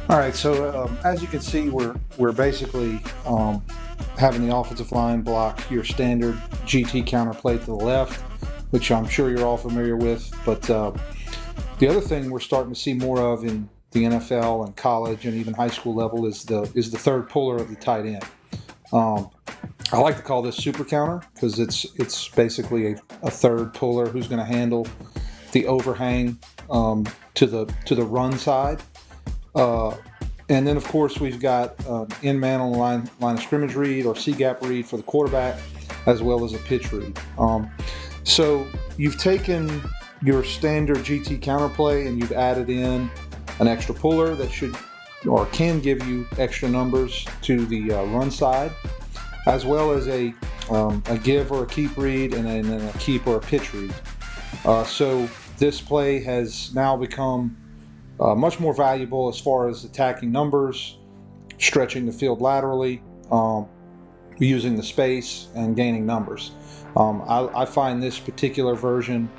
All right, so as you can see, we're basically having the offensive line block your standard GT counterplay to the left, which I'm sure you're all familiar with. But the other thing we're starting to see more of in the NFL and college and even high school level is the third puller of the tight end. I like to call this super counter because it's basically a third puller who's going to handle the overhang to the run side. And then, of course, we've got in man on the line of scrimmage read or C-gap read for the quarterback, as well as a pitch read. So you've taken your standard GT counterplay and you've added in an extra puller that should or can give you extra numbers to the run side, as well as a give or a keep read and then a keep or a pitch read. So this play has now become much more valuable as far as attacking numbers, stretching the field laterally, using the space, and gaining numbers. I find this particular version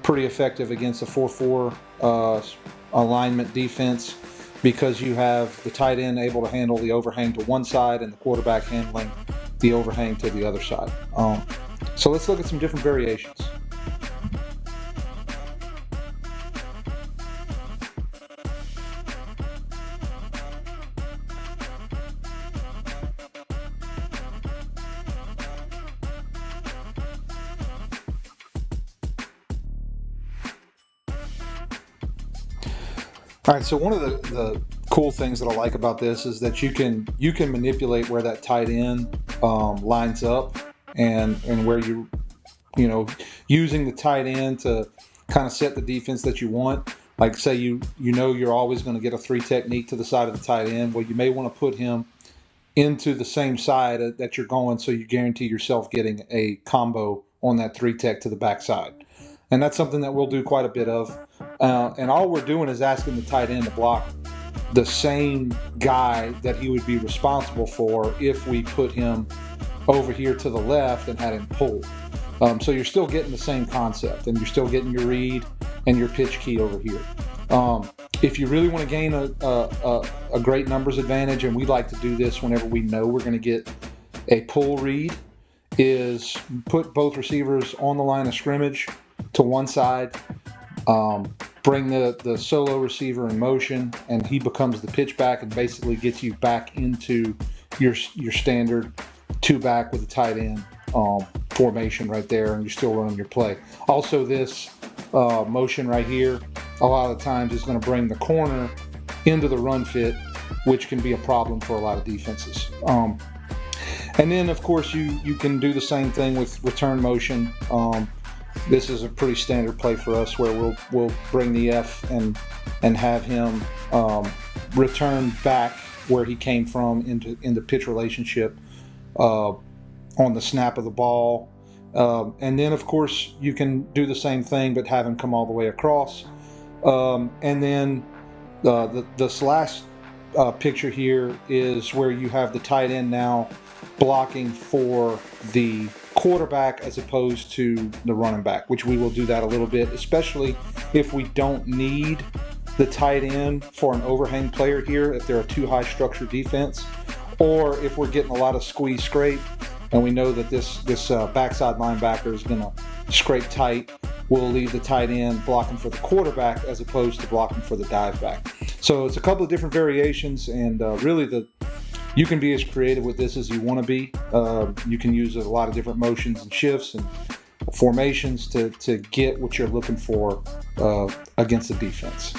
pretty effective against a 4-4 alignment defense because you have the tight end able to handle the overhang to one side and the quarterback handling the overhang to the other side. So let's look at some different variations. All right, so one of the cool things that I like about this is that you can manipulate where that tight end lines up and where you know using the tight end to kind of set the defense that you want. Like say you know you're always going to get a 3 technique to the side of the tight end. Well, you may want to put him into the same side that you're going, so you guarantee yourself getting a combo on that 3 tech to the backside. And that's something that we'll do quite a bit of. And all we're doing is asking the tight end to block the same guy that he would be responsible for if we put him over here to the left and had him pull. So you're still getting the same concept, and you're still getting your read and your pitch key over here. If you really want to gain a great numbers advantage, and we like to do this whenever we know we're going to get a pull read, is put both receivers on the line of scrimmage to one side, bring the solo receiver in motion, and he becomes the pitch back and basically gets you back into your standard 2-back with a tight end formation right there, and you're still running your play. Also, this motion right here a lot of the times is going to bring the corner into the run fit, which can be a problem for a lot of defenses. And then, of course, you can do the same thing with return motion. This is a pretty standard play for us where we'll bring the F and have him return back where he came from into pitch relationship on the snap of the ball. And then, of course, you can do the same thing but have him come all the way across. And then this last picture here is where you have the tight end now blocking for the quarterback as opposed to the running back, which we will do that a little bit, especially if we don't need the tight end for an overhang player here, if they're a too high structure defense, or if we're getting a lot of squeeze scrape and we know that this backside linebacker is going to scrape tight, we'll leave the tight end blocking for the quarterback as opposed to blocking for the dive back. So it's a couple of different variations, and really you can be as creative with this as you want to be. You can use a lot of different motions and shifts and formations to get what you're looking for against the defense.